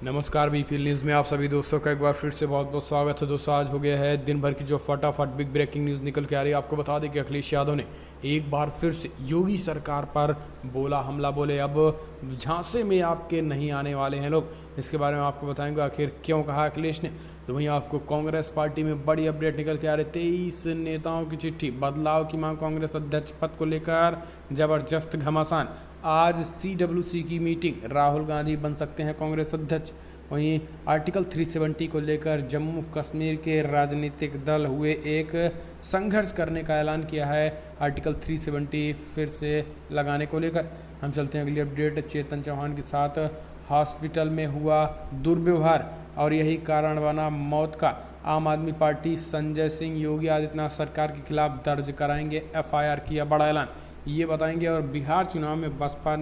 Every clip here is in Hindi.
नमस्कार बीपीएल न्यूज़ में आप सभी दोस्तों का एक बार फिर से बहुत बहुत स्वागत है। दोस्तों आज हो गया है दिन भर की जो फटाफट बिग ब्रेकिंग न्यूज़ निकल के आ रही है। आपको बता दें कि अखिलेश यादव ने एक बार फिर से योगी सरकार पर बोला हमला, बोले अब झांसे में आपके नहीं आने वाले हैं लोग। इसके बारे में आपको बताएंगे आखिर क्यों कहा अखिलेश ने। तो वहीं आपको कांग्रेस पार्टी में बड़ी अपडेट निकल के आ रही, 23 नेताओं की चिट्ठी, बदलाव की मांग, कांग्रेस अध्यक्ष पद को लेकर जबरदस्त घमासान। आज CWC की मीटिंग, राहुल गांधी बन सकते हैं कांग्रेस अध्यक्ष। वहीं आर्टिकल 370 को लेकर जम्मू कश्मीर के राजनीतिक दल हुए एक संघर्ष करने का ऐलान किया है। आर्टिकल 370 फिर से लगाने को लेकर हम चलते हैं अगली अपडेट। चेतन चौहान के साथ हॉस्पिटल में हुआ दुर्व्यवहार और यही कारण बना मौत का। आम आदमी पार्टी संजय सिंह योगी आदित्यनाथ सरकार के खिलाफ दर्ज कराएंगे FIR, किया बड़ा ऐलान, ये बताएंगे। और बिहार चुनाव में बसपा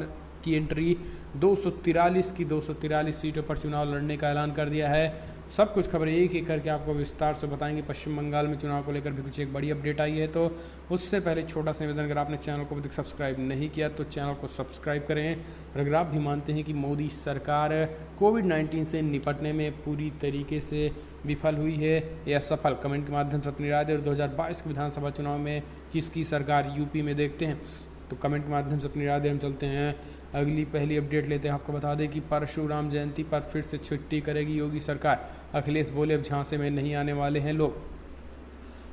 की एंट्री, 243 की 243 सीटों पर चुनाव लड़ने का ऐलान कर दिया है। सब कुछ खबरें एक एक करके आपको विस्तार से बताएंगे। पश्चिम बंगाल में चुनाव को लेकर भी कुछ एक बड़ी अपडेट आई है, तो उससे पहले छोटा सा निवेदन, अगर आपने चैनल को अभी तक सब्सक्राइब नहीं किया तो चैनल को सब्सक्राइब करें। और अगर आप भी मानते हैं कि मोदी सरकार कोविड-19 से निपटने में पूरी तरीके से विफल हुई है या सफल, कमेंट के माध्यम से अपनी राय दें। और 2022 के विधानसभा चुनाव में किसकी सरकार यूपी में देखते हैं, तो कमेंट के माध्यम से अपनी राय दें। हम चलते हैं अगली पहली अपडेट लेते हैं। आपको बता दें कि परशुराम जयंती पर फिर से छुट्टी करेगी योगी सरकार। अखिलेश बोले अब झांसे में नहीं आने वाले हैं लोग।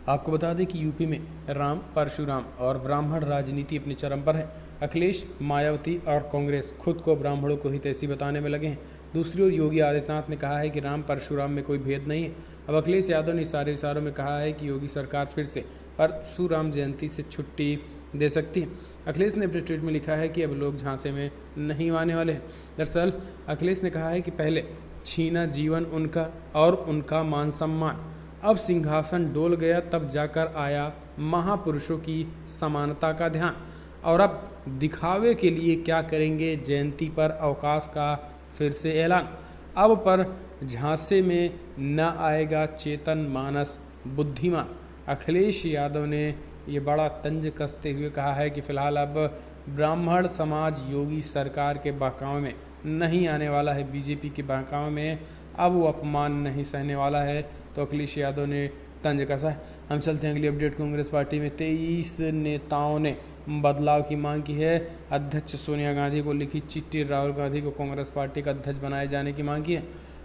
आपको बता दें कि यूपी में राम, परशुराम और ब्राह्मण राजनीति अपने चरम पर है। अखिलेश, मायावती और कांग्रेस खुद को ब्राह्मणों को हितैषी बताने में लगे हैं। दूसरी ओर योगी आदित्यनाथ ने कहा है कि राम परशुराम में कोई भेद नहीं है। अब अखिलेश यादव ने इशारों में कहा है कि योगी सरकार फिर से परशुराम जयंती से छुट्टी दे सकती है। अखिलेश ने अपने ट्वीट में लिखा है कि अब लोग झांसे में नहीं आने वाले हैं। दरअसल अखिलेश ने कहा है कि पहले छीना जीवन उनका और उनका मान सम्मान, अब सिंहासन डोल गया तब जाकर आया महापुरुषों की समानता का ध्यान, और अब दिखावे के लिए क्या करेंगे, जयंती पर अवकाश का फिर से ऐलान। अब पर झांसे में न आएगा चेतन मानस बुद्धिमान। अखिलेश यादव ने ये बड़ा तंज कसते हुए कहा है कि फिलहाल अब ब्राह्मण समाज योगी सरकार के बहकावे में नहीं आने वाला है। बीजेपी के बहकावे में अब वो अपमान नहीं सहने वाला है, तो अखिलेश यादव ने तंज कसा है। हम चलते हैं अगली अपडेट। कांग्रेस पार्टी में 23 नेताओं ने बदलाव की मांग की है। अध्यक्ष सोनिया गांधी को लिखी चिट्ठी, राहुल गांधी को कांग्रेस पार्टी का अध्यक्ष बनाए जाने की मांग की है।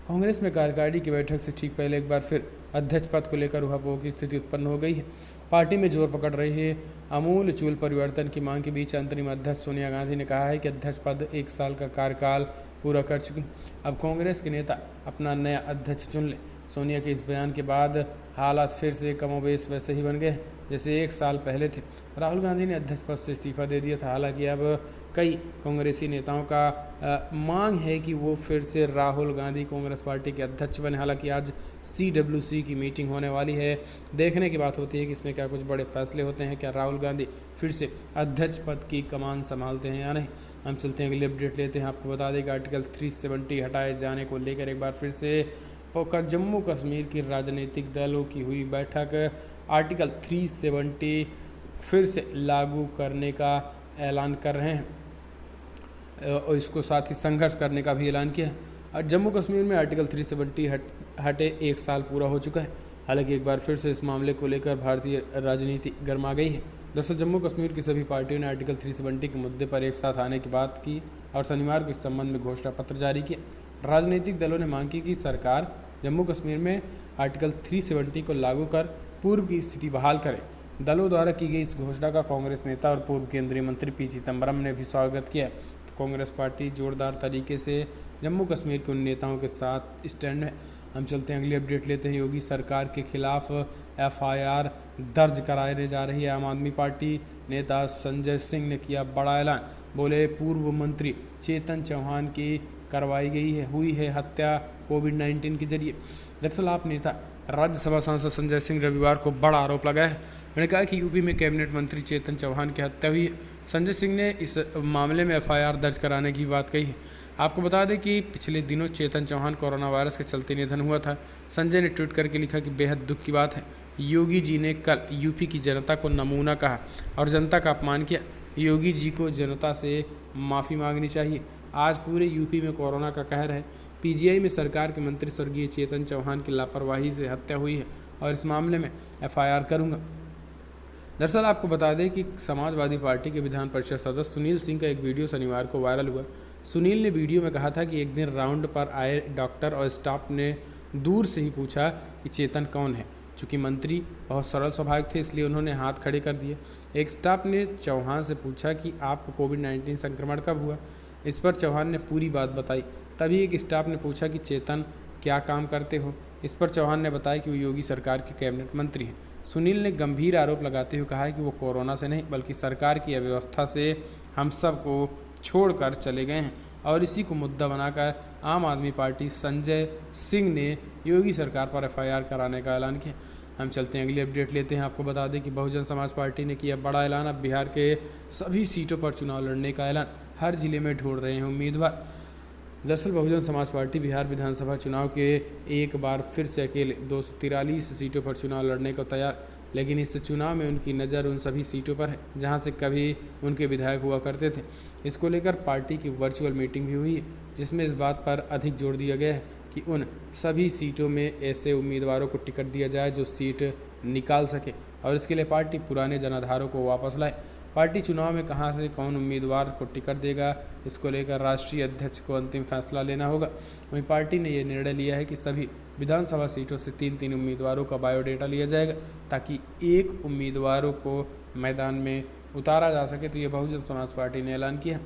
कांग्रेस में कार्यकारिणी की बैठक से ठीक पहले एक बार फिर अध्यक्ष पद को लेकर उहापोह की स्थिति उत्पन्न हो गई है। पार्टी में जोर पकड़ रही है अमूल चूल परिवर्तन की मांग के बीच अंतरिम अध्यक्ष सोनिया गांधी ने कहा है कि अध्यक्ष पद 1 साल का कार्यकाल पूरा कर चुकी। अब कांग्रेस के नेता अपना नया अध्यक्ष चुन ले। सोनिया के इस बयान के बाद हालात फिर से कमोबेश वैसे ही बन गए जैसे 1 साल पहले थे। राहुल गांधी ने अध्यक्ष पद से इस्तीफा दे दिया था। हालांकि अब कई कांग्रेसी नेताओं का मांग है कि वो फिर से राहुल गांधी कांग्रेस पार्टी के अध्यक्ष बने। हालांकि आज CWC की मीटिंग होने वाली है, देखने की बात होती है कि इसमें क्या कुछ बड़े फैसले होते हैं, क्या राहुल गांधी फिर से अध्यक्ष पद की कमान संभालते हैं या नहीं। हम चलते हैं अगली अपडेट लेते हैं। आपको बता दें कि आर्टिकल 370 हटाए जाने को लेकर एक बार फिर से जम्मू कश्मीर की राजनीतिक दलों की हुई बैठक। आर्टिकल 370 फिर से लागू करने का ऐलान कर रहे हैं और इसको साथ ही संघर्ष करने का भी ऐलान किया है। और जम्मू कश्मीर में आर्टिकल 370 हटे 1 साल पूरा हो चुका है। हालांकि एक बार फिर से इस मामले को लेकर भारतीय राजनीति गर्मा गई है। दरअसल जम्मू कश्मीर की सभी पार्टियों ने आर्टिकल 370 के मुद्दे पर एक साथ आने की बात की और शनिवार को इस संबंध में घोषणा पत्र जारी किया। राजनीतिक दलों ने मांग की कि सरकार जम्मू कश्मीर में आर्टिकल 370 को लागू कर पूर्व की स्थिति बहाल करे। दलों द्वारा की गई इस घोषणा का कांग्रेस नेता और पूर्व केंद्रीय मंत्री P चिदम्बरम ने भी स्वागत किया। तो कांग्रेस पार्टी जोरदार तरीके से जम्मू कश्मीर के उन नेताओं के साथ स्टैंड है। हम चलते हैं अगली अपडेट लेते हैं। योगी सरकार के खिलाफ FIR दर्ज कराने जा रही है। आम आदमी पार्टी नेता संजय सिंह ने किया बड़ा ऐलान, बोले पूर्व मंत्री चेतन चौहान की करवाई हुई है हत्या कोविड-19 के जरिए। दरअसल आप नेता राज्यसभा सांसद संजय सिंह रविवार को बड़ा आरोप लगाया है। उन्होंने कहा कि यूपी में कैबिनेट मंत्री चेतन चौहान की हत्या हुई है। संजय सिंह ने इस मामले में FIR दर्ज कराने की बात कही है। आपको बता दें कि पिछले दिनों चेतन चौहान कोरोना वायरस के चलते निधन हुआ था। संजय ने ट्वीट करके लिखा कि बेहद दुख की बात है, योगी जी ने कल यूपी की जनता को नमूना कहा और जनता का अपमान किया। योगी जी को जनता से माफ़ी मांगनी चाहिए। आज पूरे यूपी में कोरोना का कहर है। पीजीआई में सरकार के मंत्री स्वर्गीय चेतन चौहान की लापरवाही से हत्या हुई है और इस मामले में एफआईआर करूंगा। दरअसल आपको बता दें कि समाजवादी पार्टी के विधान परिषद सदस्य सुनील सिंह का एक वीडियो शनिवार को वायरल हुआ। सुनील ने वीडियो में कहा था कि एक दिन राउंड पर आए डॉक्टर और स्टाफ ने दूर से ही पूछा कि चेतन कौन है। चूँकि मंत्री बहुत सरल स्वभाव थे इसलिए उन्होंने हाथ खड़े कर दिए। एक स्टाफ ने चौहान से पूछा कि आपको कोविड-19 संक्रमण कब हुआ। इस पर चौहान ने पूरी बात बताई। तभी एक स्टाफ ने पूछा कि चेतन क्या काम करते हो। इस पर चौहान ने बताया कि वो योगी सरकार के कैबिनेट मंत्री हैं। सुनील ने गंभीर आरोप लगाते हुए कहा है कि वो कोरोना से नहीं बल्कि सरकार की अव्यवस्था से हम सबको छोड़कर चले गए हैं और इसी को मुद्दा बनाकर आम आदमी पार्टी संजय सिंह ने योगी सरकार पर एफआईआर कराने का ऐलान किया। हम चलते हैं अगली अपडेट लेते हैं। आपको बता दें कि बहुजन समाज पार्टी ने किया बड़ा ऐलान। अब बिहार के सभी सीटों पर चुनाव लड़ने का ऐलान। हर जिले में ढूंढ रहे हैं उम्मीदवार। दरअसल बहुजन समाज पार्टी बिहार विधानसभा चुनाव के एक बार फिर से अकेले 243 सीटों पर चुनाव लड़ने को तैयार, लेकिन इस चुनाव में उनकी नज़र उन सभी सीटों पर है जहां से कभी उनके विधायक हुआ करते थे। इसको लेकर पार्टी की वर्चुअल मीटिंग भी हुई है जिसमें इस बात पर अधिक जोर दिया गया है कि उन सभी सीटों में ऐसे उम्मीदवारों को टिकट दिया जाए जो सीट निकाल सके और इसके लिए पार्टी पुराने जनाधारों को वापस लाए। पार्टी चुनाव में कहां से कौन उम्मीदवार को टिकट देगा इसको लेकर राष्ट्रीय अध्यक्ष को अंतिम फैसला लेना होगा। वहीं पार्टी ने यह निर्णय लिया है कि सभी विधानसभा सीटों से 3-3 उम्मीदवारों का बायोडेटा लिया जाएगा ताकि एक उम्मीदवारों को मैदान में उतारा जा सके। तो ये बहुजन समाज पार्टी ने ऐलान किया।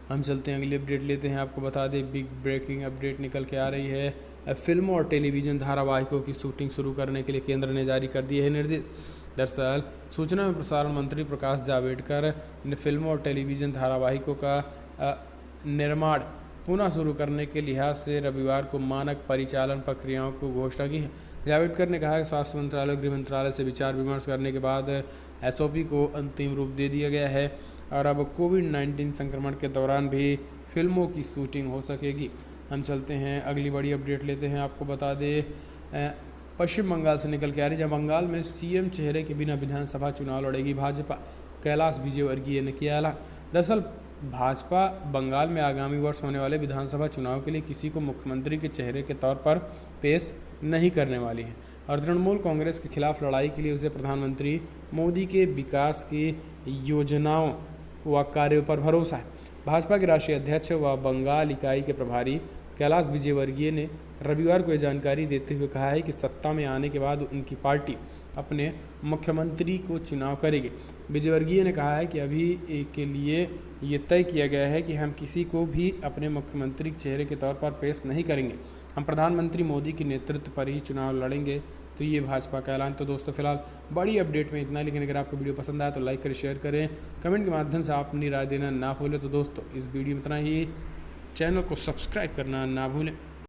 हम चलते हैं अगली अपडेट लेते हैं। आपको बता दें बिग ब्रेकिंग अपडेट निकल के आ रही है। फिल्मों और टेलीविज़न धारावाहिकों की शूटिंग शुरू करने के लिए केंद्र ने जारी कर दिए हैं निर्देश। दरअसल सूचना एवं प्रसारण मंत्री प्रकाश जावड़ेकर ने फिल्मों और टेलीविज़न धारावाहिकों का निर्माण पुनः शुरू करने के लिहाज से रविवार को मानक परिचालन प्रक्रियाओं को घोषणा की है। जावड़ेकर ने कहा कि स्वास्थ्य मंत्रालय गृह मंत्रालय से विचार विमर्श करने के बाद एसओपी को अंतिम रूप दे दिया गया है और अब कोविड-19 संक्रमण के दौरान भी फिल्मों की शूटिंग हो सकेगी। हम चलते हैं अगली बड़ी अपडेट लेते हैं। आपको बता दें पश्चिम बंगाल से निकल के आ रही जहाँ बंगाल में सीएम चेहरे के बिना विधानसभा चुनाव लड़ेगी भाजपा। कैलाश विजयवर्गीय ने किया ऐलान। दरअसल भाजपा बंगाल में आगामी वर्ष होने वाले विधानसभा चुनाव के लिए किसी को मुख्यमंत्री के चेहरे के तौर पर पेश नहीं करने वाली है और तृणमूल कांग्रेस के खिलाफ लड़ाई के लिए उसे प्रधानमंत्री मोदी के विकास की योजनाओं व कार्यों पर भरोसा है। भाजपा के राष्ट्रीय अध्यक्ष व बंगाल इकाई के प्रभारी कैलाश विजयवर्गीय ने रविवार को यह जानकारी देते हुए कहा है कि सत्ता में आने के बाद उनकी पार्टी अपने मुख्यमंत्री को चुनाव करेगी। विजयवर्गीय ने कहा है कि अभी के लिए ये तय किया गया है कि हम किसी को भी अपने मुख्यमंत्री के चेहरे के तौर पर पेश नहीं करेंगे। हम प्रधानमंत्री मोदी के नेतृत्व पर ही चुनाव लड़ेंगे। तो ये भाजपा का ऐलान। तो दोस्तों फिलहाल बड़ी अपडेट में इतना, लेकिन अगर आपको वीडियो पसंद आया तो लाइक करें, शेयर करें, कमेंट के माध्यम से आप अपनी राय देना ना भूलें। तो दोस्तों इस वीडियो में इतना ही। चैनल को सब्सक्राइब करना ना भूलें।